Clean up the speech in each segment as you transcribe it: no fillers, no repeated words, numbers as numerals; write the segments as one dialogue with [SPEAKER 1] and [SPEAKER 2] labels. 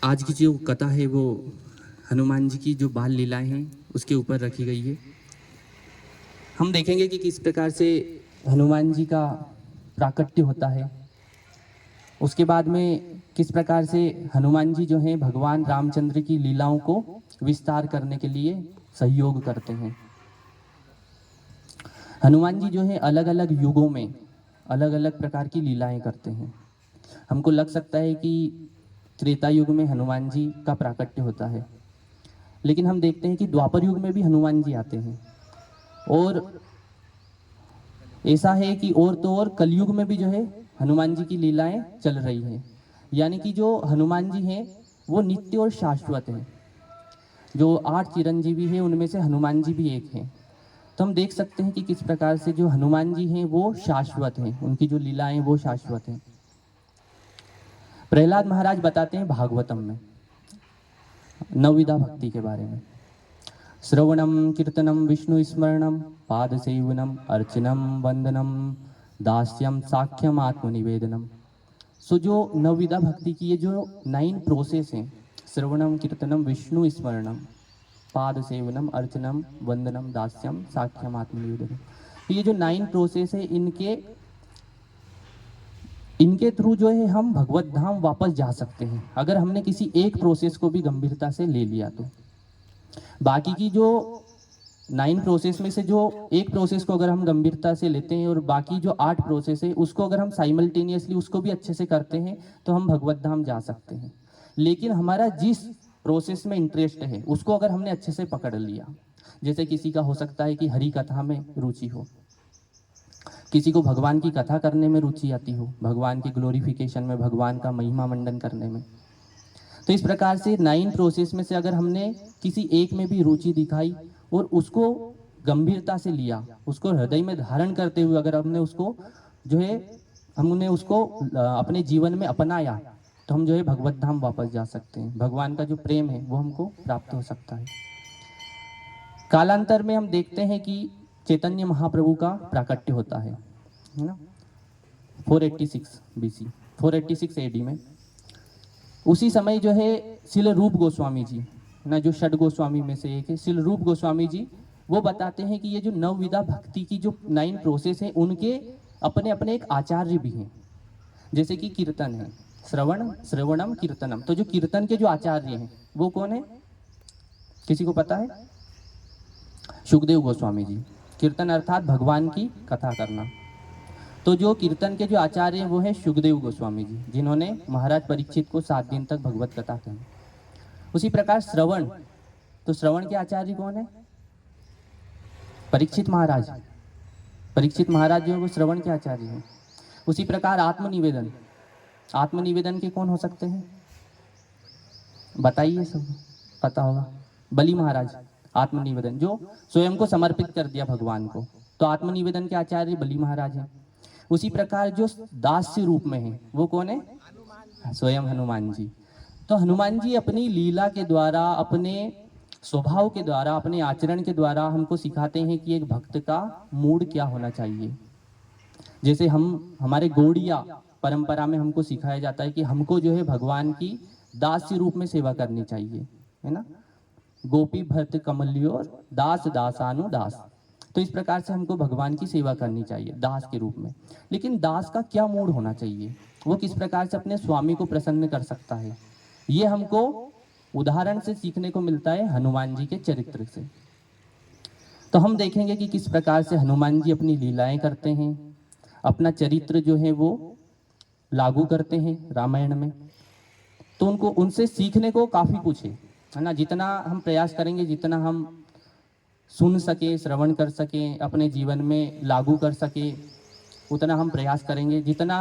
[SPEAKER 1] आज की जो कथा है वो हनुमान जी की जो बाल लीलाएं हैं उसके ऊपर रखी गई है। हम देखेंगे कि किस प्रकार से हनुमान जी का प्राकट्य होता है। उसके बाद में किस प्रकार से हनुमान जी जो हैं भगवान रामचंद्र की लीलाओं को विस्तार करने के लिए सहयोग करते हैं। हनुमान जी जो है अलग अलग युगों में अलग अलग प्रकार की लीलाएं करते हैं। हमको लग सकता है कि त्रेता युग में हनुमान जी का प्राकट्य होता है, लेकिन हम देखते हैं कि द्वापर युग में भी हनुमान जी आते हैं। और ऐसा है कि और तो और कलयुग में भी जो है हनुमान जी की लीलाएं चल रही हैं। यानी कि जो हनुमान जी हैं वो नित्य और शाश्वत हैं। जो 8 चिरंजीवी हैं उनमें से हनुमान जी भी एक हैं। तो हम देख सकते हैं कि किस प्रकार से जो हनुमान जी हैं वो शाश्वत हैं, उनकी जो लीलाएं वो शाश्वत हैं। प्रहलाद महाराज बताते हैं भागवतम में नवविधा भक्ति के बारे में। श्रवणम कीर्तनम विष्णु स्मरणम पाद सेवनम अर्चनम वंदनम दास्यम साख्यम आत्मनिवेदनम। सो जो नवविधा भक्ति की ये जो 9 प्रोसेस हैं, श्रवणम कीर्तनम विष्णु स्मरणम पाद सेवनम अर्चनम वंदनम दास्यम साख्यम आत्मनिवेदनम, ये जो 9 प्रोसेस है इनके थ्रू जो है हम भगवत धाम वापस जा सकते हैं, अगर हमने किसी एक प्रोसेस को भी गंभीरता से ले लिया तो। बाकी की जो 9 प्रोसेस में से जो एक प्रोसेस को अगर हम गंभीरता से लेते हैं और बाकी जो 8 प्रोसेस है उसको अगर हम साइमल्टेनियसली उसको भी अच्छे से करते हैं तो हम भगवत धाम जा सकते हैं। लेकिन हमारा जिस प्रोसेस में इंटरेस्ट है उसको अगर हमने अच्छे से पकड़ लिया, जैसे किसी का हो सकता है कि हरि कथा में रुचि हो, किसी को भगवान की कथा करने में रुचि आती हो, भगवान की ग्लोरिफिकेशन में, भगवान का महिमा मंडन करने में। तो इस प्रकार से 9 प्रोसेस में से अगर हमने किसी एक में भी रुचि दिखाई और उसको गंभीरता से लिया, उसको हृदय में धारण करते हुए अगर हमने उसको जो है हमने उसको अपने जीवन में अपनाया, तो हम जो है भगवत धाम वापस जा सकते हैं। भगवान का जो प्रेम है वो हमको प्राप्त हो सकता है। कालांतर में हम देखते हैं कि चैतन्य महाप्रभु का प्राकट्य होता है ना, 486 बीसी, 486 एडी में। उसी समय जो है शिल रूप गोस्वामी जी ना, जो षड गोस्वामी में से एक है शिल रूप गोस्वामी जी, वो बताते हैं कि ये जो नवविधा भक्ति की जो 9 प्रोसेस है उनके अपने अपने एक आचार्य भी हैं। जैसे कि कीर्तन है, श्रवणम कीर्तनम, तो जो कीर्तन के जो आचार्य हैं वो कौन है, किसी को पता है? सुखदेव गोस्वामी जी। कीर्तन अर्थात भगवान की कथा करना। तो जो कीर्तन के जो आचार्य हैं वो है सुखदेव गोस्वामी जी, जिन्होंने महाराज परीक्षित को 7 दिन तक भगवत कथा कही। उसी प्रकार श्रवण, तो श्रवण के आचार्य कौन है? परीक्षित महाराज। परीक्षित महाराज जो है वो श्रवण के आचार्य हैं। उसी प्रकार आत्मनिवेदन, आत्मनिवेदन के कौन हो सकते हैं बताइए, सब पता होगा। बलि महाराज आत्मनिवेदन, जो स्वयं को समर्पित कर दिया भगवान को, तो आत्मनिवेदन के आचार्य बलि महाराज हैं। उसी प्रकार जो दास्य रूप में है वो कौन है? स्वयं हनुमान जी। तो हनुमान जी अपनी लीला के द्वारा, अपने स्वभाव के द्वारा, अपने आचरण के द्वारा हमको सिखाते हैं कि एक भक्त का मूड क्या होना चाहिए। जैसे हम हमारे गौड़िया परंपरा में हमको सिखाया जाता है कि हमको जो है भगवान की दास्य रूप में सेवा करनी चाहिए, है ना। गोपी भक्त कमलियोर दास दासानु दास, तो इस प्रकार से हमको भगवान की सेवा करनी चाहिए दास के रूप में। लेकिन दास का क्या मूड होना चाहिए, वो किस प्रकार से अपने स्वामी को प्रसन्न कर सकता है, ये हमको उदाहरण से सीखने को मिलता है हनुमान जी के चरित्र से। तो हम देखेंगे कि किस प्रकार से हनुमान जी अपनी लीलाएं करते हैं, अपना चरित्र जो है वो लागू करते हैं रामायण में। तो उनको उनसे सीखने को काफी कुछ है ना। जितना हम प्रयास करेंगे, जितना हम सुन सके, श्रवण कर सके, अपने जीवन में लागू कर सके, उतना हम प्रयास करेंगे। जितना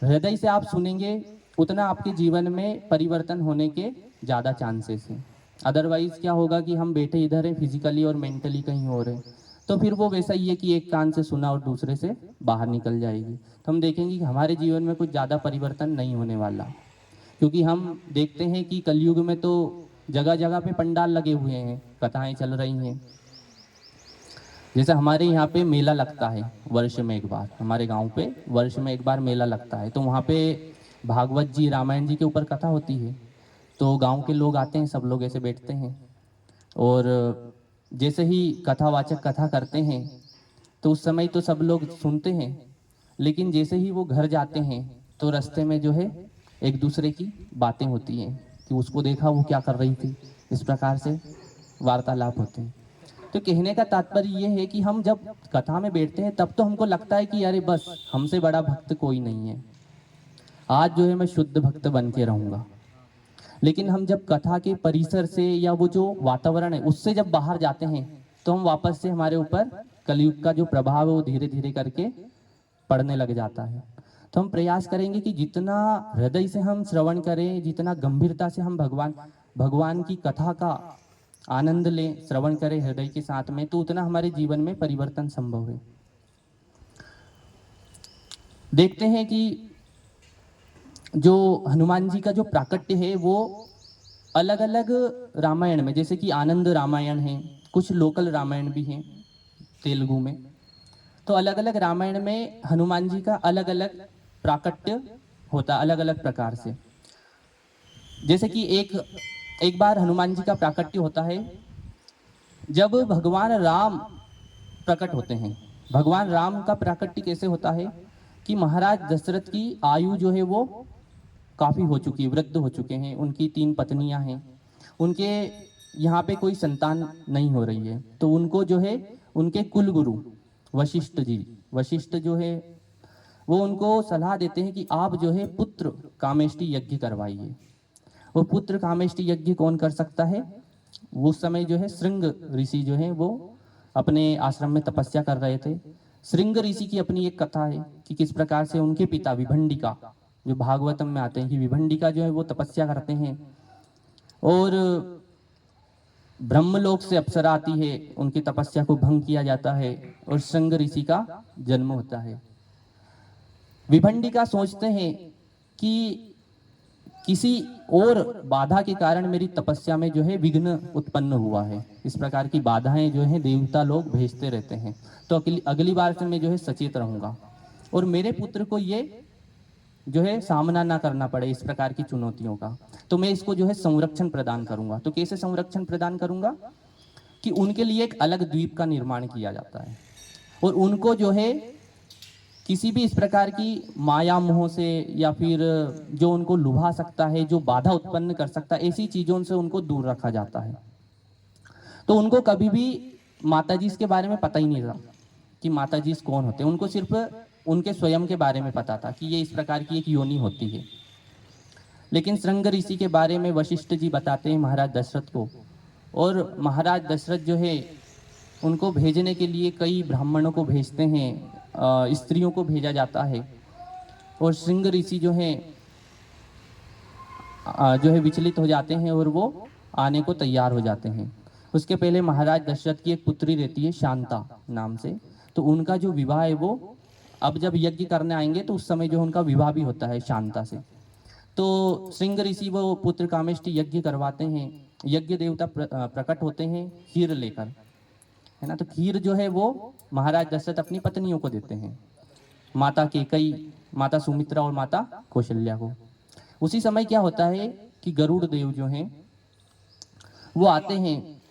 [SPEAKER 1] हृदय से आप सुनेंगे उतना आपके जीवन में परिवर्तन होने के ज़्यादा चांसेस हैं। अदरवाइज क्या होगा कि हम बैठे इधर हैं, फिजिकली और मेंटली कहीं और हैं, तो फिर वो वैसा ही है कि एक कान से सुना और दूसरे से बाहर निकल जाएगी। तो हम देखेंगे कि हमारे जीवन में कुछ ज़्यादा परिवर्तन नहीं होने वाला, क्योंकि हम देखते हैं कि कलयुग में तो जगह जगह पे पंडाल लगे हुए हैं, कथाएं चल रही हैं। जैसे हमारे यहाँ पे मेला लगता है वर्ष में एक बार, हमारे गांव पे वर्ष में एक बार मेला लगता है, तो वहाँ पे भागवत जी रामायण जी के ऊपर कथा होती है, तो गांव के लोग आते हैं, सब लोग ऐसे बैठते हैं और जैसे ही कथावाचक कथा करते हैं तो उस समय तो सब लोग सुनते हैं, लेकिन जैसे ही वो घर जाते हैं तो रास्ते में जो है एक दूसरे की बातें होती हैं कि उसको देखा वो क्या कर रही थी, इस प्रकार से वार्तालाप होते हैं। तो कहने का तात्पर्य ये है कि हम जब कथा में बैठते हैं तब तो हमको लगता है कि अरे बस हमसे बड़ा भक्त कोई नहीं है, आज जो है मैं शुद्ध भक्त बन के रहूंगा। लेकिन हम जब कथा के परिसर से या वो जो वातावरण है उससे जब बाहर जाते हैं तो हम वापस से हमारे ऊपर कलयुग का जो प्रभाव है वो धीरे धीरे करके पड़ने लग जाता है। तो हम प्रयास करेंगे कि जितना हृदय से हम श्रवण करें, जितना गंभीरता से हम भगवान भगवान की कथा का आनंद लें, श्रवण करें हृदय के साथ में, तो उतना हमारे जीवन में परिवर्तन संभव है। देखते हैं कि जो हनुमान जी का जो प्राकट्य है वो अलग अलग रामायण में, जैसे कि आनंद रामायण है, कुछ लोकल रामायण भी हैं तेलुगु में, तो अलग अलग रामायण में हनुमान जी का अलग अलग प्राकट्य होता अलग अलग प्रकार से। जैसे कि एक बार हनुमान जी का प्राकट्य होता है जब भगवान राम प्रकट होते हैं। भगवान राम का प्राकट्य कैसे होता है कि महाराज दशरथ की आयु जो है वो काफी हो चुकी है, वृद्ध हो चुके हैं, उनकी 3 पत्नियां हैं, उनके यहाँ पे कोई संतान नहीं हो रही है, तो उनको जो है उनके कुल गुरु वशिष्ठ जी, वशिष्ठ जो है वो उनको सलाह देते हैं कि आप जो है पुत्र कामेष्टि यज्ञ करवाइए। वो पुत्र कामेष्टि यज्ञ कौन कर सकता है? उस समय जो है श्रृंग ऋषि जो है वो अपने आश्रम में तपस्या कर रहे थे। श्रृंग ऋषि की अपनी एक कथा है कि किस प्रकार से उनके पिता विभंडिका, जो भागवतम में आते हैं कि विभंडिका जो है वो तपस्या करते हैं और ब्रह्मलोक से अप्सरा आती है, उनकी तपस्या को भंग किया जाता है और श्रृंग ऋषि का जन्म होता है। विभंडिका सोचते हैं कि किसी और बाधा के कारण मेरी तपस्या में जो है विघ्न उत्पन्न हुआ है, इस प्रकार की बाधाएं जो है देवता लोग भेजते रहते हैं, तो अगली बार से मैं जो है सचेत रहूंगा और मेरे पुत्र को ये जो है सामना ना करना पड़े इस प्रकार की चुनौतियों का, तो मैं इसको जो है संरक्षण प्रदान करूंगा। तो कैसे संरक्षण प्रदान करूंगा कि उनके लिए एक अलग द्वीप का निर्माण किया जाता है और उनको जो है किसी भी इस प्रकार की माया मोह से या फिर जो उनको लुभा सकता है, जो बाधा उत्पन्न कर सकता है, ऐसी चीजों से उनको दूर रखा जाता है। तो उनको कभी भी माताजी के बारे में पता ही नहीं था कि माताजी कौन होते हैं, उनको सिर्फ उनके स्वयं के बारे में पता था कि ये इस प्रकार की एक योनि होती है। लेकिन श्रृंग ऋषि के बारे में वशिष्ठ जी बताते हैं महाराज दशरथ को, और महाराज दशरथ जो है उनको भेजने के लिए कई ब्राह्मणों को भेजते हैं, स्त्रियों को भेजा जाता है और श्रृंग ऋषि जो है विचलित हो जाते हैं और वो आने को तैयार हो जाते हैं। उसके पहले महाराज दशरथ की एक पुत्री रहती है शांता नाम से, तो उनका जो विवाह है वो अब जब यज्ञ करने आएंगे तो उस समय जो उनका विवाह भी होता है शांता से। तो श्रृंग ऋषि वो पुत्र कामेष्टि यज्ञ करवाते हैं, यज्ञ देवता प्रकट होते हैं खीर लेकर, है ना। तो खीर जो है वो महाराज दशरथ अपनी पत्नियों को देते हैं, माता केकई, माता सुमित्रा और माता कौशल्या को। उसी समय क्या होता है कि गरुड़ देव जो हैं वो आते हैं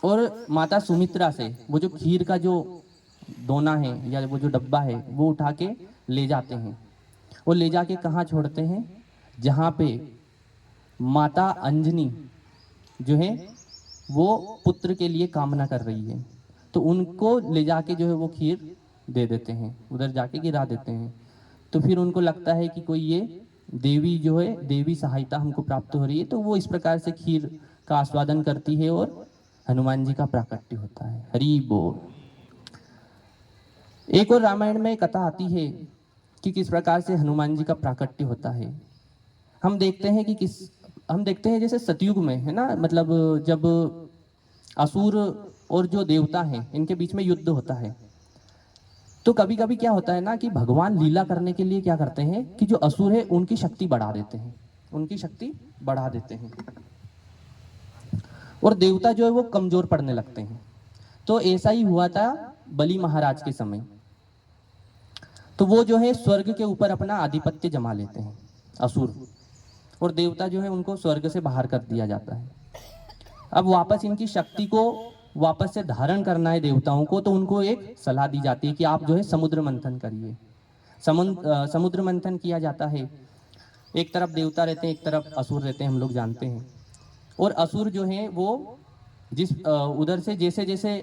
[SPEAKER 1] और माता सुमित्रा से वो जो खीर का जो दोना है या वो जो डब्बा है वो उठा के ले जाते हैं और ले जाके कहाँ छोड़ते हैं? जहाँ पे माता अंजनी जो है वो पुत्र के लिए कामना कर रही है, तो उनको ले जाके जो है वो खीर दे देते हैं, उधर जाके गिरा देते हैं। तो फिर उनको लगता है कि कोई ये देवी जो है, देवी सहायता हमको प्राप्त हो रही है, तो वो इस प्रकार से खीर का आस्वादन करती है और हनुमान जी का प्राकट्य होता है। हरि बोल। एक और रामायण में कथा आती है कि किस प्रकार से हनुमान जी का प्राकट्य होता है। हम देखते हैं जैसे सतयुग में, है ना, मतलब जब असुर और जो देवता हैं इनके बीच में युद्ध होता है, तो कभी कभी क्या होता है ना कि भगवान लीला करने के लिए क्या करते हैं कि जो असुर है उनकी शक्ति बढ़ा देते हैं, उनकी शक्ति बढ़ा देते हैं और देवता जो है वो कमजोर पड़ने लगते हैं। तो ऐसा ही हुआ था बलि महाराज के समय। तो वो जो है स्वर्ग के ऊपर अपना आधिपत्य जमा लेते हैं। असुर, और देवता जो है उनको स्वर्ग से बाहर कर दिया जाता है। अब वापस इनकी शक्ति को वापस से धारण करना है देवताओं को, तो उनको एक सलाह दी जाती है कि आप जो है समुद्र मंथन करिए। समुद्र मंथन किया जाता है। एक तरफ देवता रहते हैं, एक तरफ असुर रहते हैं, हम लोग जानते हैं। और असुर जो हैं वो जिस उधर से जैसे जैसे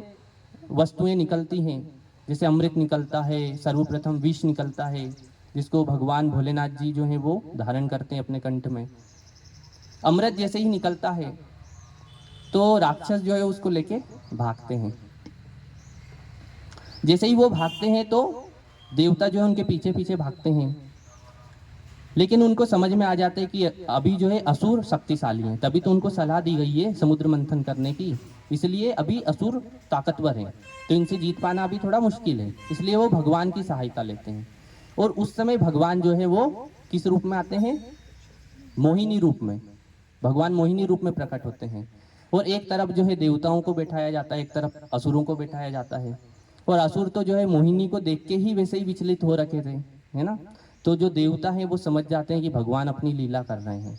[SPEAKER 1] वस्तुएं निकलती हैं, जैसे अमृत निकलता है, सर्वप्रथम विष निकलता है, जिसको भगवान भोलेनाथ जी जो हैं वो धारण करते हैं अपने कंठ में। अमृत जैसे ही निकलता है तो राक्षस जो है उसको लेके भागते हैं। जैसे ही वो भागते हैं तो देवता जो है उनके पीछे पीछे भागते हैं, लेकिन उनको समझ में आ जाता है कि अभी जो है असुर शक्तिशाली हैं, तभी तो उनको सलाह दी गई है समुद्र मंथन करने की, इसलिए अभी असुर ताकतवर हैं, तो इनसे जीत पाना अभी थोड़ा मुश्किल है, इसलिए वो भगवान की सहायता लेते हैं। और उस समय भगवान जो है वो किस रूप में आते हैं? मोहिनी रूप में। भगवान मोहिनी रूप में प्रकट होते हैं, और एक तरफ जो है देवताओं को बैठाया जाता है, एक तरफ असुरों को बैठाया जाता है। और असुर तो जो है मोहिनी को देख के ही वैसे ही विचलित हो रखे थे, है ना। तो जो देवता है वो समझ जाते हैं कि भगवान अपनी लीला कर रहे हैं।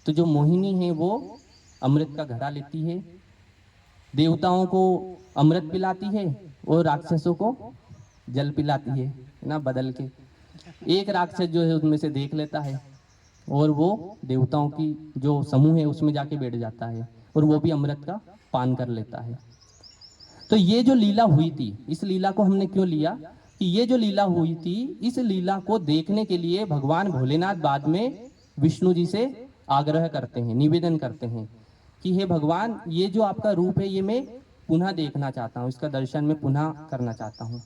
[SPEAKER 1] तो जो मोहिनी है वो अमृत का घड़ा लेती है, देवताओं को अमृत पिलाती है और राक्षसों को जल पिलाती है ना, बदल के। एक राक्षस जो है उनमें से देख लेता है और वो देवताओं की जो समूह है उसमें जाके बैठ जाता है, और वो भी अमृत का पान कर लेता है। तो ये जो लीला हुई थी, इस लीला को हमने क्यों लिया कि ये जो लीला हुई थी, इस लीला को देखने के लिए भगवान भोलेनाथ बाद में विष्णु जी से आग्रह करते हैं, निवेदन करते हैं कि हे भगवान, ये जो आपका रूप है ये मैं पुनः देखना चाहता हूँ, इसका दर्शन मैं पुनः करना चाहता हूँ।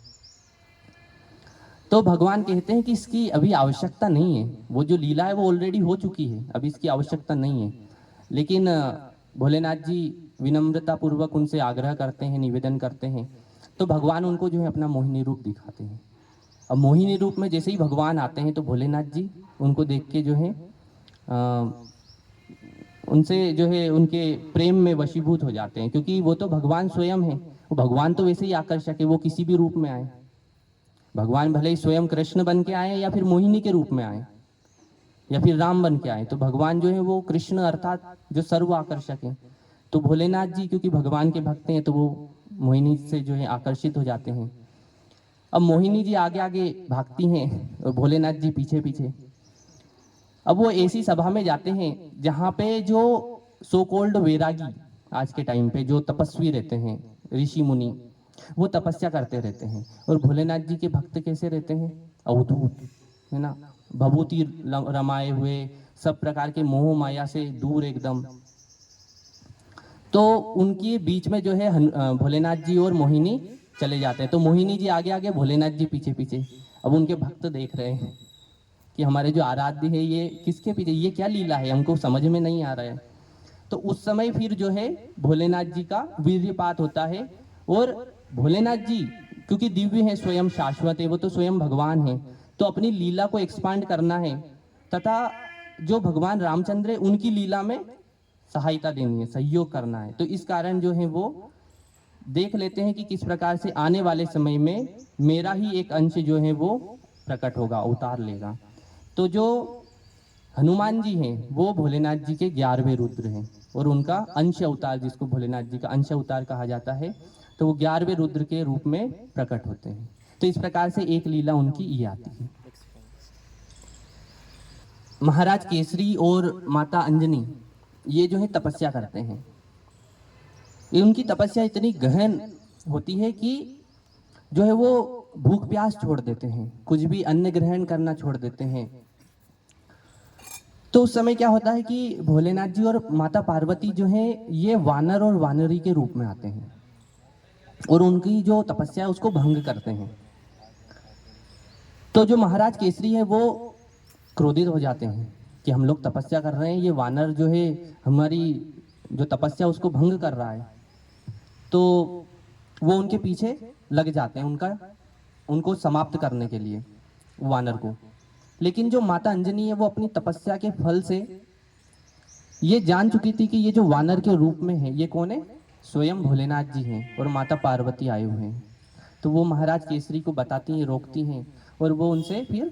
[SPEAKER 1] तो भगवान कहते हैं कि इसकी अभी आवश्यकता नहीं है, वो जो लीला है वो ऑलरेडी हो चुकी है, अभी इसकी आवश्यकता नहीं है। लेकिन भोलेनाथ जी विनम्रता पूर्वक उनसे आग्रह करते हैं, निवेदन करते हैं, तो भगवान उनको जो है अपना मोहिनी रूप दिखाते हैं। अब मोहिनी रूप में जैसे ही भगवान आते हैं तो भोलेनाथ जी उनको देख के जो है उनसे जो है उनके प्रेम में वशीभूत हो जाते हैं, क्योंकि वो तो भगवान स्वयं है। वो भगवान तो वैसे ही आकर्षक है, वो किसी भी रूप में आए, भगवान भले ही स्वयं कृष्ण बन के आए या फिर मोहिनी के रूप में आए या फिर राम बन के आए, तो भगवान जो है वो कृष्ण अर्थात जो सर्व आकर्षक है। तो भोलेनाथ जी क्योंकि भगवान के भक्त हैं तो वो मोहिनी से जो है आकर्षित हो जाते हैं। अब मोहिनी जी आगे आगे भागती हैं और भोलेनाथ जी पीछे पीछे। अब वो ऐसी सभा में जाते हैं जहाँ पे जो सो कॉल्ड वैरागी, आज के टाइम पे जो तपस्वी रहते हैं, ऋषि मुनि, वो तपस्या करते रहते हैं। और भोलेनाथ जी के भक्त कैसे रहते हैं? अवधूत, है ना, भभूति रमाए हुए, सब प्रकार के मोह माया से दूर एकदम। तो उनके बीच में जो है भोलेनाथ जी और मोहिनी चले जाते हैं। तो मोहिनी जी आगे आगे, भोलेनाथ जी पीछे पीछे। अब उनके भक्त देख रहे हैं कि हमारे जो आराध्य है ये किसके पीछे, ये क्या लीला है, हमको समझ में नहीं आ रहा है। तो उस समय फिर जो है भोलेनाथ जी का वीर्यपात होता है, और भोलेनाथ जी क्योंकि दिव्य है, स्वयं शाश्वत है, वो तो स्वयं भगवान है, तो अपनी लीला को एक्सपांड करना है तथा जो भगवान रामचंद्र है उनकी लीला में सहायता देनी है, सहयोग करना है। तो इस कारण जो है वो देख लेते हैं कि किस प्रकार से आने वाले समय में मेरा ही एक अंश जो है वो प्रकट होगा, अवतार लेगा। तो जो हनुमान जी हैं वो भोलेनाथ जी के 11वें रुद्र हैं, और उनका अंश अवतार, जिसको भोलेनाथ जी का अंश अवतार कहा जाता है, तो वो 11वें रुद्र के रूप में प्रकट होते हैं। तो इस प्रकार से एक लीला उनकी ये आती है। महाराज केसरी और माता अंजनी ये जो है तपस्या करते हैं। ये उनकी तपस्या इतनी गहन होती है कि जो है वो भूख प्यास छोड़ देते हैं, कुछ भी अन्न ग्रहण करना छोड़ देते हैं। तो उस समय क्या होता है कि भोलेनाथ जी और माता पार्वती जो है ये वानर और वानरी के रूप में आते हैं और उनकी जो तपस्या है उसको भंग करते हैं। तो जो महाराज केसरी है वो क्रोधित हो जाते हैं कि हम लोग तपस्या कर रहे हैं, ये वानर जो है हमारी जो तपस्या उसको भंग कर रहा है। तो वो उनके पीछे लग जाते हैं उनको समाप्त करने के लिए, वानर को। लेकिन जो माता अंजनी है वो अपनी तपस्या के फल से ये जान चुकी थी कि ये जो वानर के रूप में है ये कौन है? स्वयं भोलेनाथ जी हैं और माता पार्वती आए हुए हैं। तो वो महाराज केसरी को बताती हैं, रोकती हैं, और वो उनसे फिर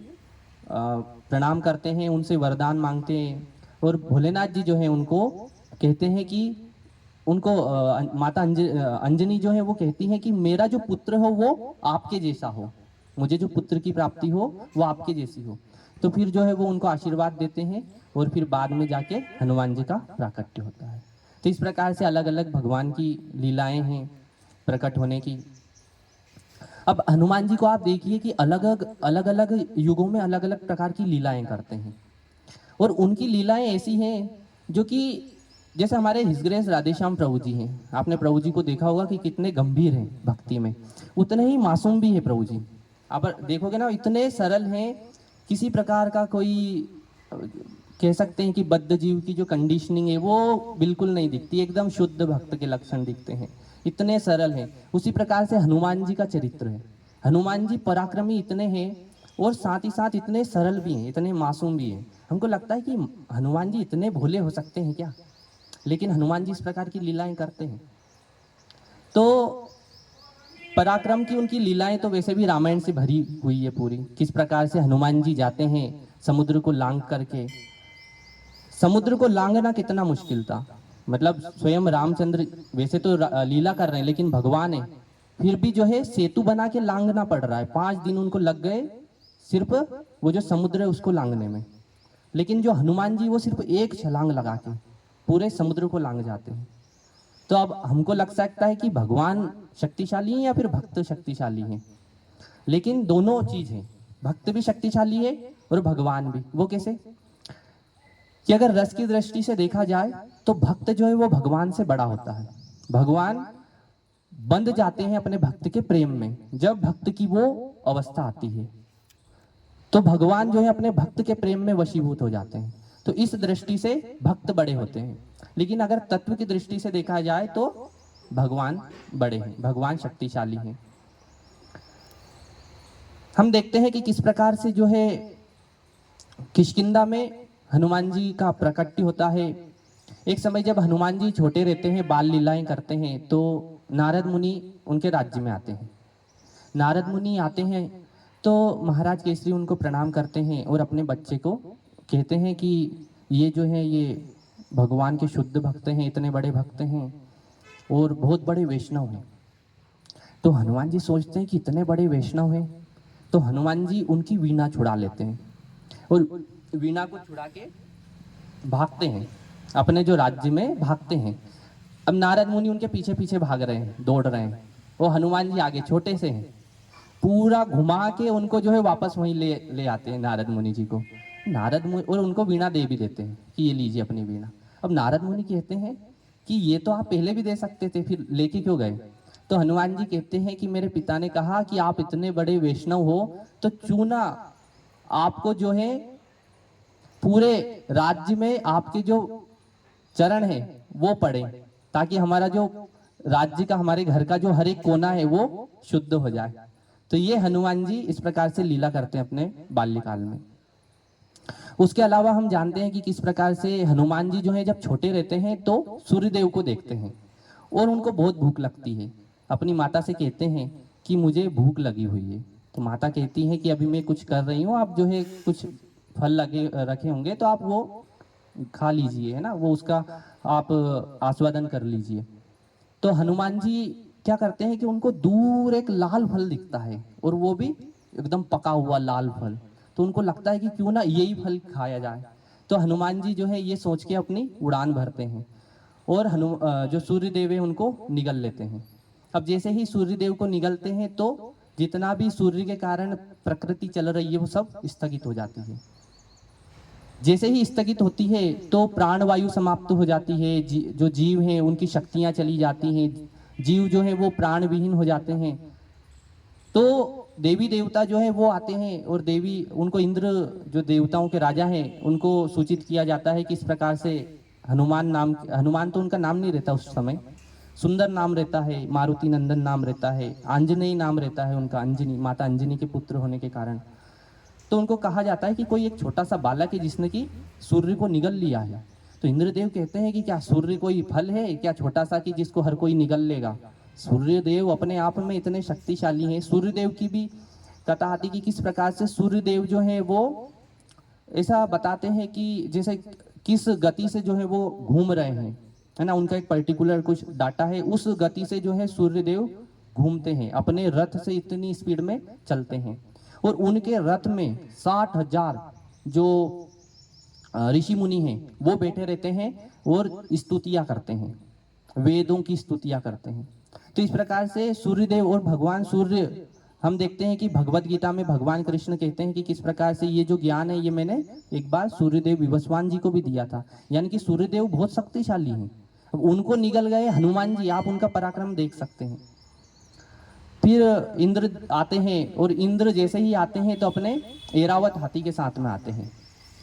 [SPEAKER 1] प्रणाम करते हैं, उनसे वरदान मांगते हैं। और भोलेनाथ जी जो है उनको कहते हैं कि उनको माता अंजनी जो है वो कहती है कि मेरा जो पुत्र हो वो आपके जैसा हो, मुझे जो पुत्र की प्राप्ति हो वो आपके जैसी हो। तो फिर जो है वो उनको आशीर्वाद देते हैं और फिर बाद में जाके हनुमान जी का प्राकट्य होता है। तो इस प्रकार से अलग अलग भगवान की लीलाएं हैं प्रकट होने की। अब हनुमान जी को आप देखिए कि अलग अलग युगों में अलग अलग प्रकार की लीलाएं करते हैं, और उनकी लीलाएं ऐसी हैं जो कि जैसे हमारे हिजग्रेस राधेश्याम प्रभु जी हैं, आपने प्रभु जी को देखा होगा कि कितने गंभीर हैं भक्ति में, उतने ही मासूम भी है प्रभु जी। आप देखोगे ना, इतने सरल हैं, किसी प्रकार का कोई कह सकते हैं कि बद्ध जीव की जो कंडीशनिंग है वो बिल्कुल नहीं दिखती, एकदम शुद्ध भक्त के लक्षण दिखते हैं, इतने सरल हैं। उसी प्रकार से हनुमान जी का चरित्र है। हनुमान जी पराक्रमी इतने हैं और साथ ही साथ इतने सरल भी हैं, इतने मासूम भी हैं। हमको लगता है कि हनुमान जी इतने भोले हो सकते हैं क्या, लेकिन हनुमान जी इस प्रकार की लीलाएं करते हैं। तो पराक्रम की उनकी लीलाएं तो वैसे भी रामायण से भरी हुई है पूरी। किस प्रकार से हनुमान जी जाते हैं समुद्र को लांग करके। समुद्र को लांघना कितना मुश्किल था, मतलब स्वयं रामचंद्र वैसे तो लीला कर रहे हैं, लेकिन भगवान है, फिर भी जो है सेतु बना के लांघना पड़ रहा है। 5 दिन उनको लग गए सिर्फ वो जो समुद्र है उसको लांघने में। लेकिन जो हनुमान जी वो सिर्फ एक छलांग लगा के पूरे समुद्र को लांघ जाते हैं। तो अब हमको लग सकता है कि भगवान शक्तिशाली है या फिर भक्त शक्तिशाली है, लेकिन दोनों चीज है, भक्त भी शक्तिशाली है और भगवान भी। वो कैसे कि अगर रस की दृष्टि से देखा जाए तो भक्त जो है वो भगवान से बड़ा होता है। भगवान बंध जाते हैं अपने भक्त के प्रेम में, जब भक्त की वो अवस्था आती है तो भगवान जो है अपने भक्त के प्रेम में वशीभूत हो जाते हैं। तो इस दृष्टि से भक्त बड़े होते हैं। लेकिन अगर तत्व की दृष्टि से देखा जाए तो भगवान बड़े हैं, भगवान शक्तिशाली हैं। हम देखते हैं कि किस प्रकार से जो है किष्किंधा में हनुमान जी का प्रकट्य होता है। एक समय जब हनुमान जी छोटे रहते हैं, बाल लीलाएं करते हैं, तो नारद मुनि उनके राज्य में आते हैं। नारद मुनि आते हैं तो महाराज केसरी उनको प्रणाम करते हैं और अपने बच्चे को कहते हैं कि ये जो है ये भगवान के शुद्ध भक्त हैं, इतने बड़े भक्त हैं और बहुत बड़े वैष्णव हैं। तो हनुमान जी सोचते हैं कि इतने बड़े वैष्णव हैं, तो हनुमान जी उनकी वीणा छुड़ा लेते हैं और वीणा को छुड़ा के भागते हैं, अपने जो राज्य में भागते हैं। अब नारद मुनि उनके पीछे पीछे भाग रहे हैं, दौड़ रहे हैं, वो हनुमान जी आगे छोटे से हैं, पूरा घुमा के उनको जो है वापस वहीं ले आते हैं नारद मुनि जी को। नारद मुनि और उनको वीणा दे भी देते हैं कि ये लीजिए अपनी वीणा। अब नारद मुनि कहते हैं कि ये तो आप पहले भी दे सकते थे, फिर लेके क्यों गए। तो हनुमान जी कहते हैं कि मेरे पिता ने कहा कि आप इतने बड़े वैष्णव हो तो क्यों ना आपको जो है पूरे राज्य में आपके जो चरण है वो पड़े, ताकि हमारा जो राज्य का, हमारे घर का जो हर एक कोना है वो शुद्ध हो जाए। तो ये हनुमान जी इस प्रकार से लीला करते हैं अपने बाल्यकाल में। उसके अलावा हम जानते हैं कि किस प्रकार से हनुमान जी जो है जब छोटे रहते हैं तो सूर्यदेव को देखते हैं और उनको बहुत भूख लगती है। अपनी माता से कहते हैं कि मुझे भूख लगी हुई है। तो माता कहती है कि अभी मैं कुछ कर रही हूँ, आप जो है कुछ फल लगे रखे होंगे तो आप वो खा लीजिए, है ना, वो उसका आप आस्वादन कर लीजिए। तो हनुमान जी क्या करते हैं कि उनको दूर एक लाल फल दिखता है और वो भी एकदम पका हुआ लाल फल। तो उनको लगता है कि क्यों ना यही फल खाया जाए। तो हनुमान जी जो है ये सोच के अपनी उड़ान भरते हैं और जो सूर्यदेव है उनको निगल लेते हैं। अब जैसे ही सूर्यदेव को निगलते हैं तो जितना भी सूर्य के कारण प्रकृति चल रही है वो सब स्थगित हो जाती है। जैसे ही स्थगित होती है तो प्राणवायु समाप्त हो जाती है, जो जीव हैं उनकी शक्तियां चली जाती हैं, जीव जो है वो प्राण विहीन हो जाते हैं। तो देवी देवता जो है वो आते हैं और देवी उनको, इंद्र जो देवताओं के राजा हैं, उनको सूचित किया जाता है कि इस प्रकार से हनुमान तो उनका नाम नहीं रहता उस समय, सुंदर नाम रहता है, मारुति नंदन नाम रहता है, आंजनेय नाम रहता है उनका, अंजनी, माता अंजनी के पुत्र होने के कारण। तो उनको कहा जाता है कि कोई एक छोटा सा बालक है जिसने कि सूर्य को निगल लिया है। तो इंद्रदेव कहते हैं कि क्या सूर्य कोई फल है क्या छोटा सा कि जिसको हर कोई निगल लेगा। सूर्यदेव अपने आप में इतने शक्तिशाली हैं। सूर्यदेव की भी कथा आती कि किस प्रकार से सूर्यदेव जो है वो ऐसा बताते हैं कि जैसे किस गति से जो है वो घूम रहे हैं, है ना, उनका एक पर्टिकुलर कुछ डाटा है, उस गति से जो है सूर्यदेव घूमते हैं, अपने रथ से इतनी स्पीड में चलते हैं। और उनके रथ में 60,000 जो ऋषि मुनि हैं वो बैठे रहते हैं और स्तुतियां करते हैं, वेदों की स्तुतियां करते हैं। तो इस प्रकार से सूर्यदेव और भगवान सूर्य, हम देखते हैं कि भगवत गीता में भगवान कृष्ण कहते हैं कि किस प्रकार से ये जो ज्ञान है ये मैंने एक बार सूर्यदेव विवस्वान जी को भी दिया था। यानी कि सूर्यदेव बहुत शक्तिशाली हैं। अब उनको निगल गए हनुमान जी, आप उनका पराक्रम देख सकते हैं। फिर इंद्र आते हैं और इंद्र जैसे ही आते हैं तो अपने ऐरावत हाथी के साथ में आते हैं।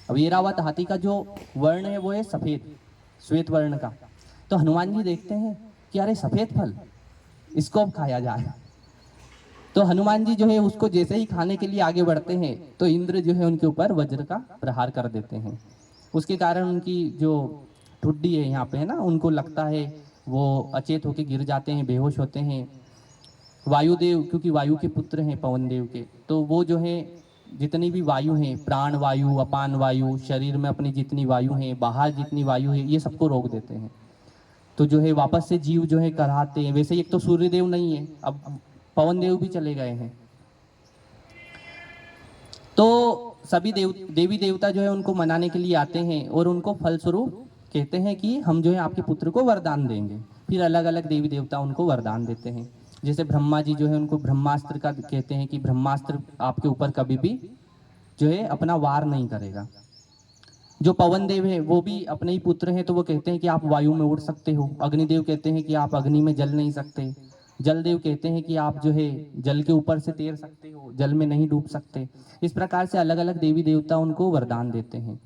[SPEAKER 1] अब ऐरावत हाथी का जो वर्ण है वो है सफेद, श्वेत वर्ण का। तो हनुमान जी देखते हैं कि अरे सफेद फल, इसको अब खाया जाए। तो हनुमान जी जो है उसको जैसे ही खाने के लिए आगे बढ़ते हैं तो इंद्र जो है उनके ऊपर वज्र का प्रहार कर देते हैं। उसके कारण उनकी जो ठुड्डी है यहाँ पे, है ना, उनको लगता है वो अचेत होके गिर जाते हैं, बेहोश होते हैं। वायुदेव, क्योंकि वायु के पुत्र हैं पवन देव के, तो वो जो है जितनी भी वायु हैं, प्राण वायु, अपान वायु, शरीर में अपनी जितनी वायु हैं, बाहर जितनी वायु है, ये सबको रोक देते हैं। तो जो है वापस से जीव जो है कराते हैं। वैसे एक तो सूर्यदेव नहीं है, अब पवन देव भी चले गए हैं। तो सभी देवी देवता जो है उनको मनाने के लिए आते हैं और उनको फलस्वरूप कहते हैं कि हम जो है आपके पुत्र को वरदान देंगे। फिर अलग अलग देवी देवता उनको वरदान देते हैं। जैसे ब्रह्मा जी जो है उनको ब्रह्मास्त्र का कहते हैं कि ब्रह्मास्त्र आपके ऊपर कभी भी जो है अपना वार नहीं करेगा। जो पवन देव है वो भी अपने ही पुत्र हैं, तो वो कहते हैं कि आप वायु में उड़ सकते हो। अग्निदेव कहते हैं कि आप अग्नि में जल नहीं सकते। जलदेव कहते हैं कि आप जो है जल के ऊपर से तैर सकते हो, जल में नहीं डूब सकते। इस प्रकार से अलग अलग देवी देवता उनको वरदान देते हैं।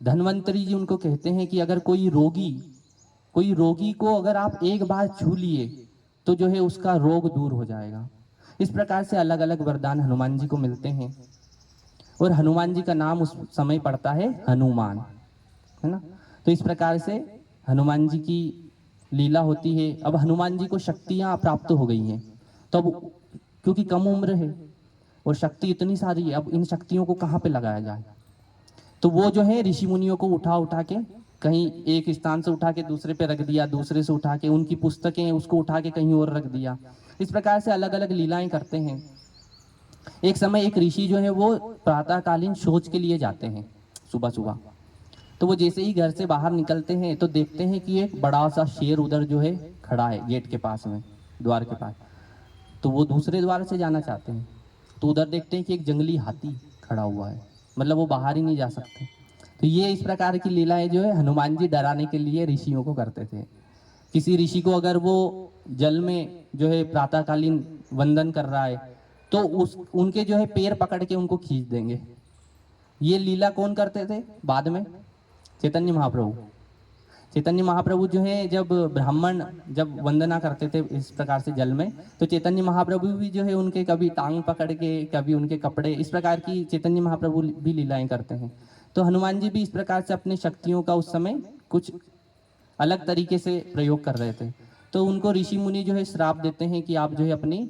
[SPEAKER 1] धन्वंतरी जी उनको कहते हैं कि अगर कोई रोगी को अगर आप एक बार छू लिए तो जो है उसका रोग दूर हो जाएगा। इस प्रकार से अलग अलग वरदान हनुमान जी को मिलते हैं। और हनुमान जी का नाम उस समय पड़ता है हनुमान, है ना। तो इस प्रकार से हनुमान जी की लीला होती है। अब हनुमान जी को शक्तियां प्राप्त हो गई हैं, तो अब क्योंकि कम उम्र है और शक्ति इतनी सारी है, अब इन शक्तियों को कहाँ पे लगाया जाए। तो वो जो है ऋषि मुनियों को उठा उठा के कहीं एक स्थान से उठा के दूसरे पे रख दिया, दूसरे से उठा के उनकी पुस्तकें उसको उठा के कहीं और रख दिया। इस प्रकार से अलग अलग लीलाएं करते हैं। एक समय एक ऋषि जो है वो प्रातःकालीन शौच के लिए जाते हैं सुबह सुबह। तो वो जैसे ही घर से बाहर निकलते हैं तो देखते हैं कि एक बड़ा सा शेर उधर जो है खड़ा है गेट के पास में, द्वार के पास। तो वो दूसरे द्वार से जाना चाहते हैं तो उधर देखते हैं कि एक जंगली हाथी खड़ा हुआ है, मतलब वो बाहर ही नहीं जा सकते। तो ये इस प्रकार की लीलाएं जो है हनुमान जी डराने के लिए ऋषियों को करते थे। किसी ऋषि को अगर वो जल में जो है प्रातःकालीन वंदन कर रहा है तो उनके जो है पैर पकड़ के उनको खींच देंगे। ये लीला कौन करते थे बाद में? चैतन्य महाप्रभु। चैतन्य महाप्रभु जो है जब ब्राह्मण जब वंदना करते थे इस प्रकार से जल में, तो चैतन्य महाप्रभु भी जो है उनके कभी टांग पकड़ के, कभी उनके कपड़े, इस प्रकार की चैतन्य महाप्रभु भी लीलाएं करते हैं। तो हनुमान जी भी इस प्रकार से अपनी शक्तियों का उस समय कुछ अलग तरीके से प्रयोग कर रहे थे। तो उनको ऋषि मुनि जो है श्राप देते हैं कि आप जो है अपनी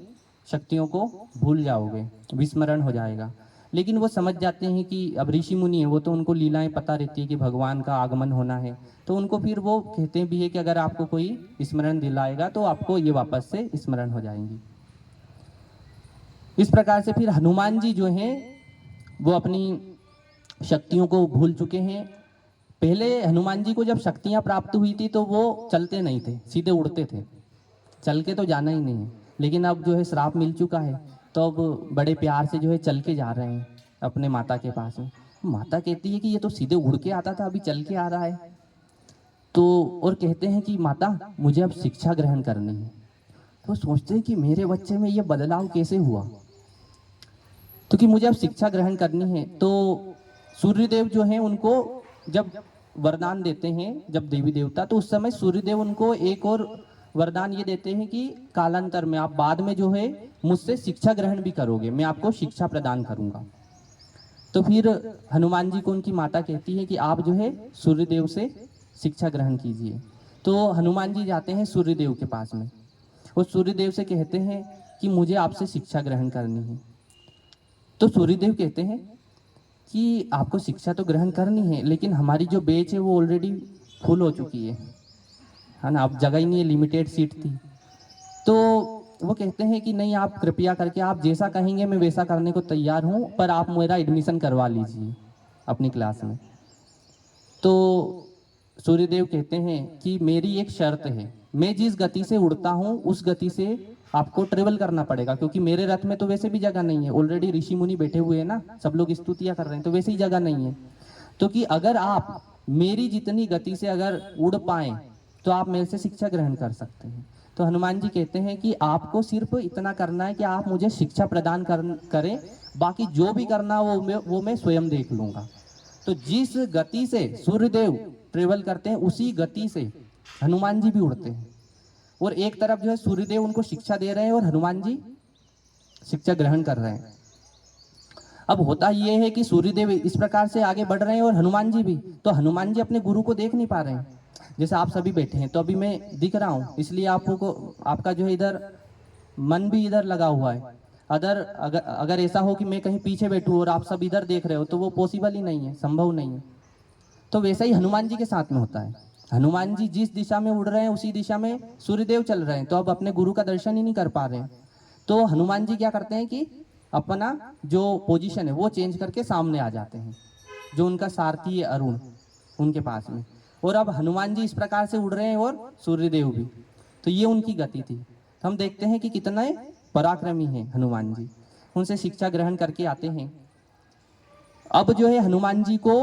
[SPEAKER 1] शक्तियों को भूल जाओगे, विस्मरण हो जाएगा। लेकिन वो समझ जाते हैं कि अब ऋषि मुनि है, वो तो उनको लीलाएं पता रहती है कि भगवान का आगमन होना है। तो उनको फिर वो कहते भी है कि अगर आपको कोई स्मरण दिलाएगा तो आपको ये वापस से स्मरण हो जाएंगी। इस प्रकार से फिर हनुमान जी जो हैं वो अपनी शक्तियों को भूल चुके हैं। पहले हनुमान जी को जब शक्तियां प्राप्त हुई थी तो वो चलते नहीं थे, सीधे उड़ते थे, चल के तो जाना ही नहीं है। लेकिन अब जो है श्राप मिल चुका है तो अब बड़े प्यार से जो है चल के जा रहे हैं अपने माता के पास में। माता कहती है कि ये तो सीधे उड़ के आता था, अभी चल के आ रहा है। तो और कहते हैं कि माता मुझे अब शिक्षा ग्रहण करनी है। तो सोचते हैं कि मेरे बच्चे में ये बदलाव कैसे हुआ, क्योंकि मुझे अब शिक्षा ग्रहण करनी है। तो सूर्यदेव जो है उनको जब वरदान देते हैं, जब देवी देवता, तो उस समय सूर्यदेव उनको एक और वरदान ये देते हैं कि कालांतर में आप बाद में जो है मुझसे शिक्षा ग्रहण भी करोगे, मैं आपको शिक्षा प्रदान करूंगा। तो फिर हनुमान जी को उनकी माता कहती है कि आप जो है सूर्यदेव से शिक्षा ग्रहण कीजिए। तो हनुमान जी जाते हैं सूर्यदेव के पास में और सूर्यदेव से कहते हैं कि मुझे आपसे शिक्षा ग्रहण करनी है। तो सूर्यदेव कहते हैं कि आपको शिक्षा तो ग्रहण करनी है, लेकिन हमारी जो बेच है वो ऑलरेडी फुल हो चुकी है ना, अब जगह ही नहीं है, लिमिटेड सीट थी। तो वो कहते हैं कि नहीं, आप कृपया करके आप जैसा कहेंगे मैं वैसा करने को तैयार हूँ, पर आप मेरा एडमिशन करवा लीजिए अपनी क्लास में। तो सूर्यदेव कहते हैं कि मेरी एक शर्त है, मैं जिस गति से उड़ता हूँ उस गति से आपको ट्रेवल करना पड़ेगा, क्योंकि मेरे रथ में तो वैसे भी जगह नहीं है, ऑलरेडी ऋषि मुनि बैठे हुए हैं ना, सब लोग स्तुतियाँ कर रहे हैं, तो वैसे ही जगह नहीं है। तो कि अगर आप मेरी जितनी गति से अगर उड़ पाए तो आप मेरे से शिक्षा ग्रहण कर सकते हैं। तो हनुमान जी कहते हैं कि आपको सिर्फ इतना करना है कि आप मुझे शिक्षा प्रदान करें, बाकी जो भी करना वो मैं स्वयं देख लूंगा। तो जिस गति से सूर्यदेव ट्रेवल करते हैं उसी गति से हनुमान जी भी उड़ते हैं, और एक तरफ जो है सूर्यदेव उनको शिक्षा दे रहे हैं और हनुमान जी शिक्षा ग्रहण कर रहे हैं। अब होता यह है कि सूर्यदेव इस प्रकार से आगे बढ़ रहे हैं और हनुमान जी भी, तो हनुमान जी अपने गुरु को देख नहीं पा रहे हैं। जैसे आप सभी बैठे हैं तो अभी मैं दिख रहा हूं, इसलिए आपको आपका जो है इधर मन भी इधर लगा हुआ है। अगर ऐसा हो कि मैं कहीं पीछे बैठूं और आप सब इधर देख रहे हो तो वो पॉसिबल ही नहीं है, संभव नहीं है। तो वैसा ही हनुमान जी के साथ में होता है। हनुमान जी जिस दिशा में उड़ रहे हैं उसी दिशा में सूर्यदेव चल रहे हैं, तो अब अपने गुरु का दर्शन ही नहीं कर पा रहे हैं। तो हनुमान जी क्या करते हैं कि अपना जो पोजीशन है वो चेंज करके सामने आ जाते हैं, जो उनका सारथी है अरुण उनके पास में, और अब हनुमान जी इस प्रकार से उड़ रहे हैं और सूर्यदेव भी। तो ये उनकी गति थी। तो हम देखते हैं कि कितने पराक्रमी हैं हनुमान जी, उनसे शिक्षा ग्रहण करके आते हैं। अब जो है हनुमान जी को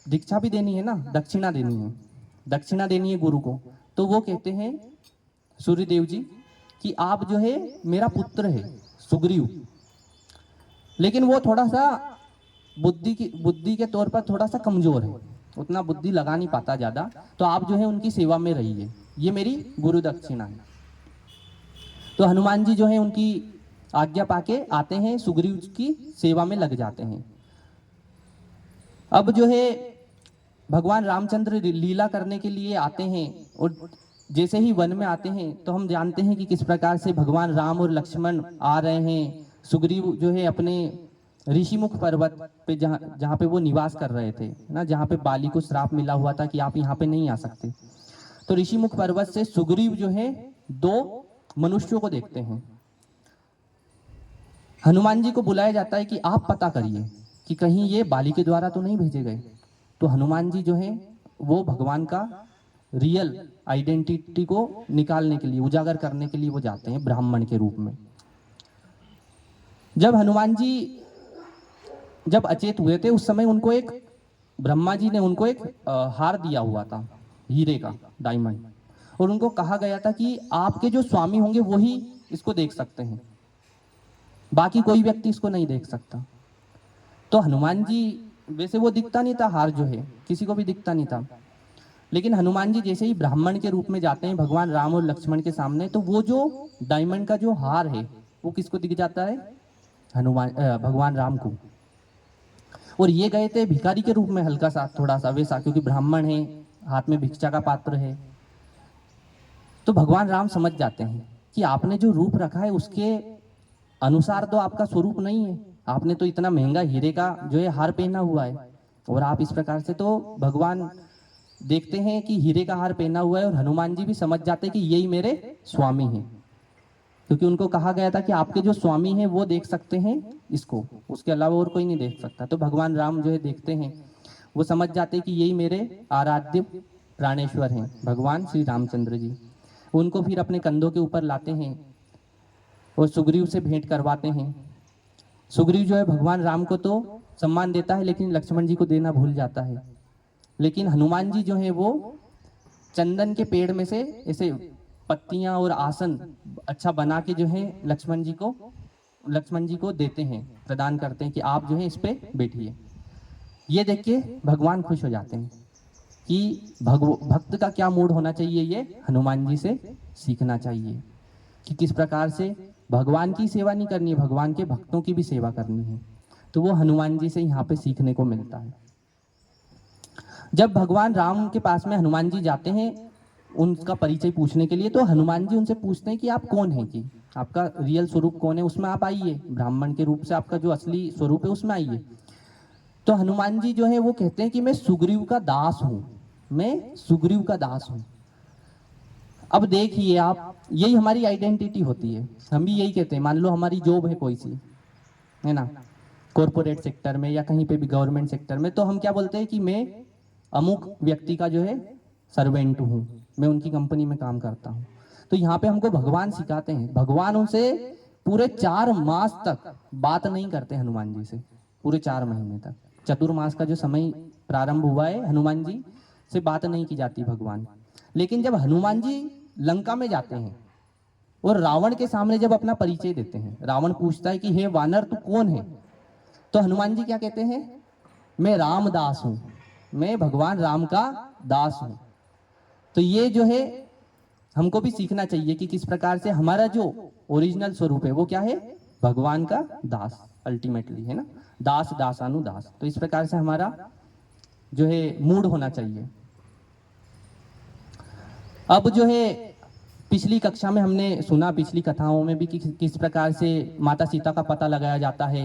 [SPEAKER 1] दीक्षा भी देनी है ना, दक्षिणा देनी है, दक्षिणा देनी है गुरु को। तो वो कहते हैं सूर्यदेव जी कि आप जो है मेरा पुत्र है सुग्रीव, लेकिन वो थोड़ा सा बुद्धि के तौर पर थोड़ा सा कमजोर है, उतना बुद्धि लगा नहीं पाता ज्यादा, तो आप जो है उनकी सेवा में रहिए, ये मेरी गुरु दक्षिणा है। तो हनुमान जी जो है उनकी आज्ञा पाके आते हैं, सुग्रीव की सेवा में लग जाते हैं। अब जो है भगवान रामचंद्र लीला करने के लिए आते हैं, और जैसे ही वन में आते हैं तो हम जानते हैं कि किस प्रकार से भगवान राम और लक्ष्मण आ रहे हैं। सुग्रीव जो है अपने ऋषिमुख पर्वत पे जहाँ पे वो निवास कर रहे थे ना, जहाँ पे बाली को श्राप मिला हुआ था कि आप यहाँ पे नहीं आ सकते, तो ऋषिमुख पर्वत से सुग्रीव जो है दो मनुष्यों को देखते हैं। हनुमान जी को बुलाया जाता है कि आप पता करिए कि कहीं ये बाली के द्वारा तो नहीं भेजे गए। तो हनुमान जी जो है वो भगवान का रियल आइडेंटिटी को निकालने के लिए, उजागर करने के लिए वो जाते हैं ब्राह्मण के रूप में। जब हनुमान जी जब अचेत हुए थे उस समय उनको एक ब्रह्मा जी ने उनको एक हार दिया हुआ था हीरे का, डायमंड, और उनको कहा गया था कि आपके जो स्वामी होंगे वही इसको देख सकते हैं, बाकी कोई व्यक्ति इसको नहीं देख सकता। तो हनुमान जी, वैसे वो दिखता नहीं था हार जो है, किसी को भी दिखता नहीं था, लेकिन हनुमान जी जैसे ही ब्राह्मण के रूप में जाते हैं भगवान राम और लक्ष्मण के सामने, तो वो जो डायमंड का जो हार है वो किसको दिख जाता है? भगवान राम को। और ये गए थे भिखारी के रूप में, हल्का सा थोड़ा सा वैसा, क्योंकि ब्राह्मण है, हाथ में भिक्षा का पात्र है। तो भगवान राम समझ जाते हैं कि आपने जो रूप रखा है उसके अनुसार तो आपका स्वरूप नहीं है, आपने तो इतना महंगा हीरे का जो है हार पहना हुआ है, और आप इस प्रकार से, तो भगवान देखते हैं कि हीरे का हार पहना हुआ है, और हनुमान जी भी समझ जाते हैं कि यही मेरे स्वामी हैं, क्योंकि उनको कहा गया था कि आपके जो स्वामी हैं वो देख सकते हैं इसको, उसके अलावा और कोई नहीं देख सकता। तो भगवान राम जो है देखते हैं, वो समझ जाते हैं कि यही मेरे आराध्य प्राणेश्वर हैं भगवान श्री रामचंद्र जी। उनको फिर अपने कंधों के ऊपर लाते हैं और सुग्रीव से भेंट करवाते हैं। सुग्रीव जो है भगवान राम को तो सम्मान देता है, लेकिन लक्ष्मण जी को देना भूल जाता है। लेकिन हनुमान जी जो है वो चंदन के पेड़ में से ऐसे पत्तियां और आसन अच्छा बना के जो है लक्ष्मण जी को देते हैं, प्रदान करते हैं कि आप जो है इस पे बैठिए। ये देख के भगवान खुश हो जाते हैं कि भक्त का क्या मूड होना चाहिए, ये हनुमान जी से सीखना चाहिए कि किस प्रकार से भगवान की सेवा नहीं करनी है, भगवान के भक्तों की भी सेवा करनी है। तो वो हनुमान जी से यहाँ पे सीखने को मिलता है। जब भगवान राम के पास में हनुमान जी जाते हैं उनका परिचय पूछने के लिए, तो हनुमान जी उनसे पूछते हैं कि आप कौन हैं, कि आपका रियल स्वरूप कौन है, उसमें आप आइए, ब्राह्मण के रूप से आपका जो असली स्वरूप है उसमें आइए। तो हनुमान जी जो है वो कहते हैं कि मैं सुग्रीव का दास हूं, मैं सुग्रीव का दास हूं। अब देखिए आप, यही हमारी आइडेंटिटी होती है। हम भी यही कहते हैं, मान लो हमारी जॉब है कोई सी, है ना, कॉरपोरेट सेक्टर में या कहीं पे भी गवर्नमेंट सेक्टर में, तो हम क्या बोलते हैं कि मैं अमुक व्यक्ति का जो है सर्वेंट हूँ, मैं उनकी कंपनी में काम करता हूँ। तो यहाँ पे हमको भगवान सिखाते हैं, भगवान उनसे पूरे 4 मास तक बात नहीं करते हनुमान जी से, पूरे 4 महीने तक। चतुर्मास का जो समय प्रारंभ हुआ है, हनुमान जी से बात नहीं की जाती भगवान। लेकिन जब हनुमान जी लंका में जाते हैं और रावण के सामने जब अपना परिचय देते हैं, रावण पूछता है कि हे वानर तू कौन है, तो हनुमान जी क्या कहते हैं, मैं रामदास हूं, मैं भगवान राम का दास हूं। तो ये जो है हमको भी सीखना चाहिए कि किस प्रकार से हमारा जो ओरिजिनल स्वरूप है वो क्या है, भगवान का दास अल्टीमेटली, है ना, दास दासानुदास। तो इस प्रकार से हमारा जो है मूड होना चाहिए। अब जो है पिछली कक्षा में हमने सुना, पिछली कथाओं में भी कि किस प्रकार से माता सीता का पता लगाया जाता है।